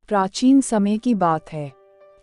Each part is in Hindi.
प्राचीन समय की बात है।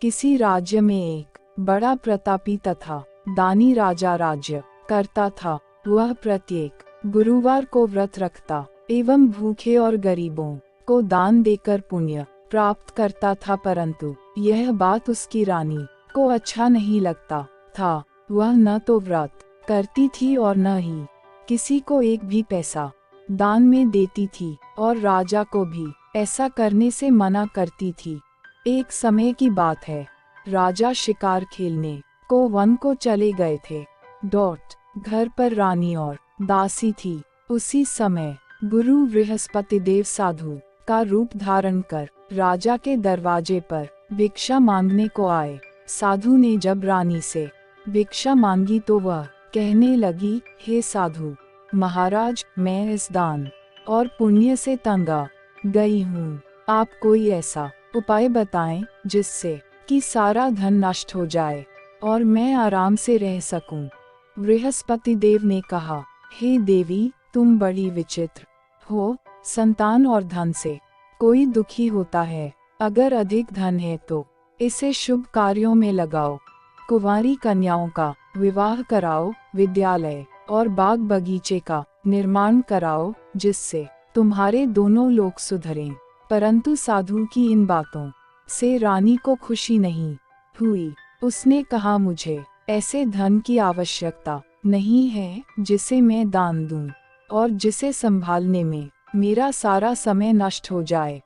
किसी राज्य में एक बड़ा प्रतापी तथा दानी राजा राज्य करता था। वह प्रत्येक गुरुवार को व्रत रखता एवं भूखे और गरीबों को दान देकर पुण्य प्राप्त करता था, परंतु यह बात उसकी रानी को अच्छा नहीं लगता था। वह न तो व्रत करती थी और न ही किसी को एक भी पैसा दान में देती थी, और राजा को भी ऐसा करने से मना करती थी। एक समय की बात है, राजा शिकार खेलने को वन को चले गए थे। घर पर रानी और दासी थी। उसी समय गुरु बृहस्पति देव साधु का रूप धारण कर राजा के दरवाजे पर भिक्षा मांगने को आए। साधु ने जब रानी से भिक्षा मांगी तो वह कहने लगी, हे साधु महाराज, मैं इस दान और पुण्य से तंग आ गई हूँ। आप कोई ऐसा उपाय बताएं जिससे कि सारा धन नष्ट हो जाए और मैं आराम से रह सकूं। बृहस्पति देव ने कहा, हे देवी, तुम बड़ी विचित्र हो। संतान और धन से कोई दुखी होता है। अगर अधिक धन है तो इसे शुभ कार्यों में लगाओ। कुंवारी कन्याओं का विवाह कराओ, विद्यालय और बाग बगीचे का निर्माण कराओ, जिससे तुम्हारे दोनों लोग सुधरें। परंतु साधु की इन बातों से रानी को खुशी नहीं हुई। उसने कहा, मुझे ऐसे धन की आवश्यकता नहीं है जिसे मैं दान दूं और जिसे संभालने में मेरा सारा समय नष्ट हो जाए।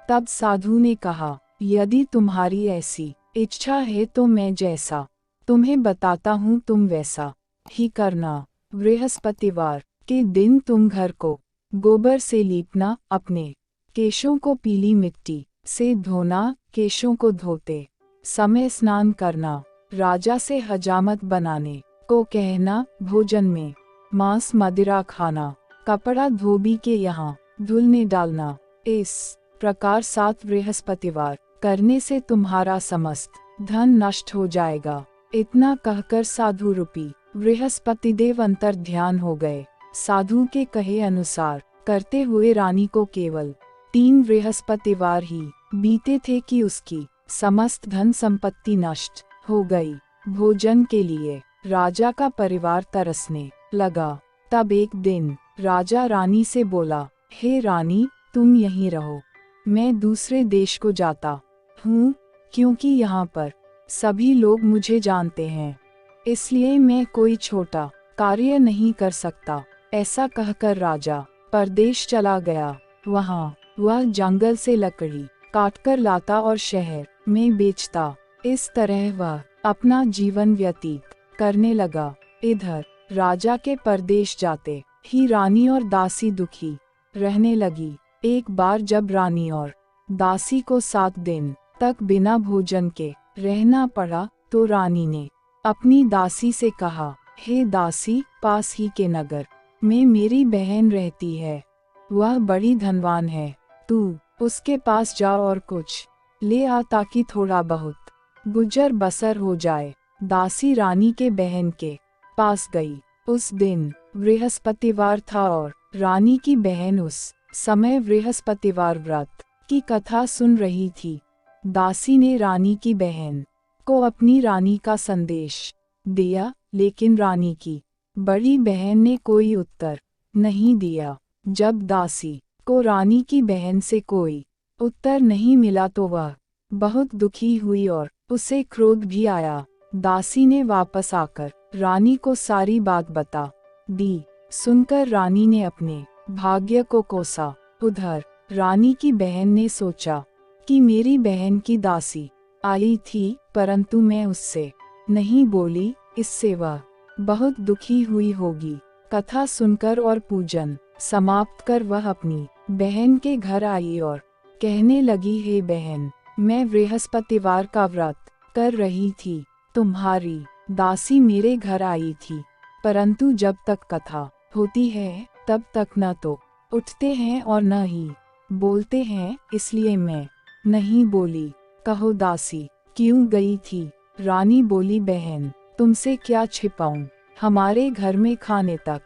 तब साधु ने कहा, यदि तुम्हारी ऐसी इच्छा है तो मैं जैसा तुम्हें बताता हूँ तुम वैसा ही करना। बृहस्पतिवार के दिन तुम घर को गोबर से लीपना, अपने केशों को पीली मिट्टी से धोना, केशों को धोते समय स्नान करना, राजा से हजामत बनाने को कहना, भोजन में मांस मदिरा खाना, कपड़ा धोबी के यहाँ धुलने डालना। इस प्रकार 7 बृहस्पतिवार करने से तुम्हारा समस्त धन नष्ट हो जाएगा। इतना कहकर साधु रूपी बृहस्पति देव अंतर ध्यान हो गए। साधु के कहे अनुसार करते हुए रानी को केवल 3 बृहस्पतिवार ही बीते थे कि उसकी समस्त धन संपत्ति नष्ट हो गई। भोजन के लिए राजा का परिवार तरसने लगा। तब एक दिन राजा रानी से बोला, हे रानी, तुम यहीं रहो, मैं दूसरे देश को जाता हूँ, क्योंकि यहाँ पर सभी लोग मुझे जानते हैं, इसलिए मैं कोई छोटा कार्य नहीं कर सकता। ऐसा कहकर राजा परदेश चला गया। वहाँ वह जंगल से लकड़ी काटकर लाता और शहर में बेचता। इस तरह वह अपना जीवन व्यतीत करने लगा। इधर राजा के परदेश जाते ही रानी और दासी दुखी रहने लगी। एक बार जब रानी और दासी को 7 दिन तक बिना भोजन के रहना पड़ा तो रानी ने अपनी दासी से कहा, हे दासी, पास ही के नगर में मेरी बहन रहती है, वह बड़ी धनवान है, तू उसके पास जा और कुछ ले आ ताकि थोड़ा बहुत गुजर बसर हो जाए। दासी रानी के बहन के पास गई। उस दिन बृहस्पतिवार था और रानी की बहन उस समय बृहस्पतिवार व्रत की कथा सुन रही थी। दासी ने रानी की बहन को अपनी रानी का संदेश दिया, लेकिन रानी की बड़ी बहन ने कोई उत्तर नहीं दिया। जब दासी को रानी की बहन से कोई उत्तर नहीं मिला तो वह बहुत दुखी हुई और उसे क्रोध भी आया। दासी ने वापस आकर रानी को सारी बात बता दी। सुनकर रानी ने अपने भाग्य को कोसा। उधर रानी की बहन ने सोचा कि मेरी बहन की दासी आई थी, परंतु मैं उससे नहीं बोली, इससे वह बहुत दुखी हुई होगी। कथा सुनकर और पूजन समाप्त कर वह अपनी बहन के घर आई और कहने लगी, हे बहन, मैं बृहस्पतिवार का व्रत कर रही थी, तुम्हारी दासी मेरे घर आई थी, परंतु जब तक कथा होती है तब तक न तो उठते हैं और न ही बोलते हैं, इसलिए मैं नहीं बोली। कहो दासी, क्यों गई थी? रानी बोली, बहन, तुमसे क्या छिपाऊं, हमारे घर में खाने तक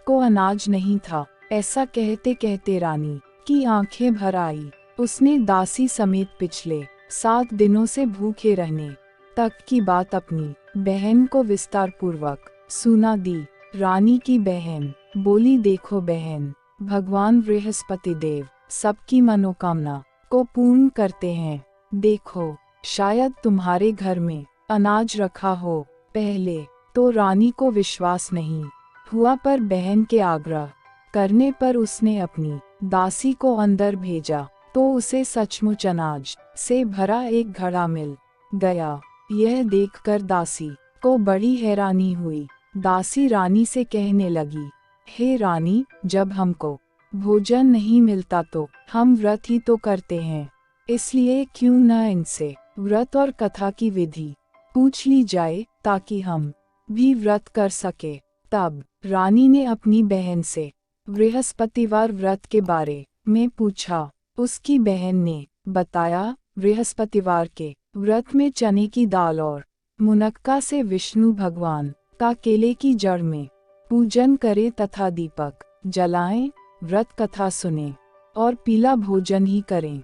को अनाज नहीं था। ऐसा कहते कहते रानी की आंखें भर आई। उसने दासी समेत पिछले 7 दिनों से भूखे रहने तक की बात अपनी बहन को विस्तार पूर्वक सुना दी। रानी की बहन बोली, देखो बहन, भगवान बृहस्पति देव सबकी मनोकामना को पूर्ण करते हैं। देखो, शायद तुम्हारे घर में अनाज रखा हो। पहले तो रानी को विश्वास नहीं हुआ, पर बहन के आग्रह करने पर उसने अपनी दासी को अंदर भेजा तो उसे सचमुच अनाज से भरा एक घड़ा मिल गया। यह देखकर दासी को बड़ी हैरानी हुई। दासी रानी से कहने लगी, हे रानी, जब हमको भोजन नहीं मिलता तो हम व्रत ही तो करते हैं, इसलिए क्यों न इनसे व्रत और कथा की विधि पूछ ली जाए ताकि हम भी व्रत कर सके। तब रानी ने अपनी बहन से बृहस्पतिवार व्रत के बारे में पूछा। उसकी बहन ने बताया, बृहस्पतिवार के व्रत में चने की दाल और मुनक्का से विष्णु भगवान का केले की जड़ में पूजन करें तथा दीपक जलाएं, व्रत कथा सुने और पीला भोजन ही करें।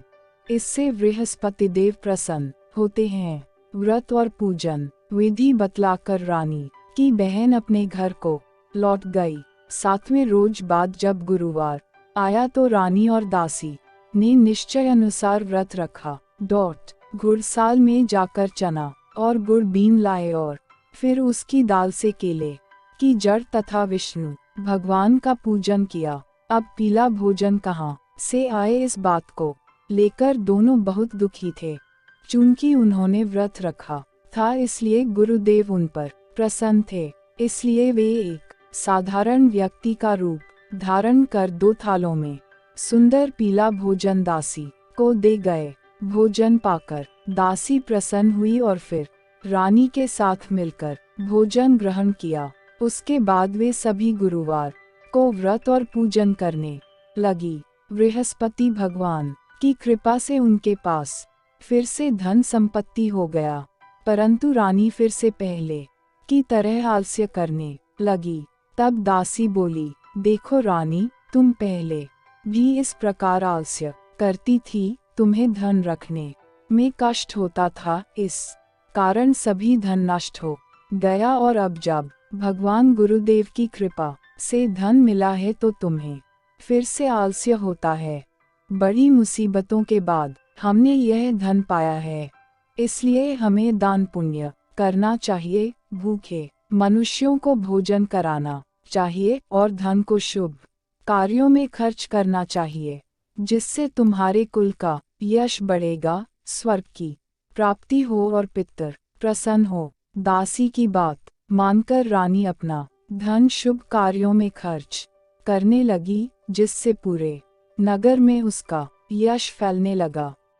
इससे बृहस्पति देव प्रसन्न होते हैं। व्रत और पूजन विधि बतलाकर रानी की बहन अपने घर को लौट गई। 7वें रोज बाद जब गुरुवार आया तो रानी और दासी ने निश्चय अनुसार व्रत रखा। घुड़साल में जाकर चना और गुड़ बीन लाए और फिर उसकी दाल से केले की जड़ तथा विष्णु भगवान का पूजन किया। अब पीला भोजन कहाँ से आए, इस बात को लेकर दोनों बहुत दुखी थे। चूंकि उन्होंने व्रत रखा था इसलिए गुरुदेव उन पर प्रसन्न थे, इसलिए वे एक साधारण व्यक्ति का रूप धारण कर 2 थालों में सुंदर पीला भोजन दासी को दे गए। भोजन पाकर दासी प्रसन्न हुई और फिर रानी के साथ मिलकर भोजन ग्रहण किया। उसके बाद वे सभी गुरुवार को व्रत और पूजन करने लगी। बृहस्पति भगवान की कृपा से उनके पास फिर से धन संपत्ति हो गया, परंतु रानी फिर से पहले की तरह आलस्य करने लगी। तब दासी बोली, देखो रानी, तुम पहले भी इस प्रकार आलस्य करती थी, तुम्हें धन रखने में कष्ट होता था, इस कारण सभी धन नष्ट हो गया और अब जब भगवान गुरुदेव की कृपा से धन मिला है तो तुम्हें फिर से आलस्य होता है। बड़ी मुसीबतों के बाद हमने यह धन पाया है, इसलिए हमें दान पुण्य करना चाहिए, भूखे मनुष्यों को भोजन कराना चाहिए और धन को शुभ कार्यों में खर्च करना चाहिए, जिससे तुम्हारे कुल का यश बढ़ेगा, स्वर्ग की प्राप्ति हो और पितर प्रसन्न हो। दासी की बात मानकर रानी अपना धन शुभ कार्यों में खर्च करने लगी, जिससे पूरे नगर में उसका यश फैलने लगा।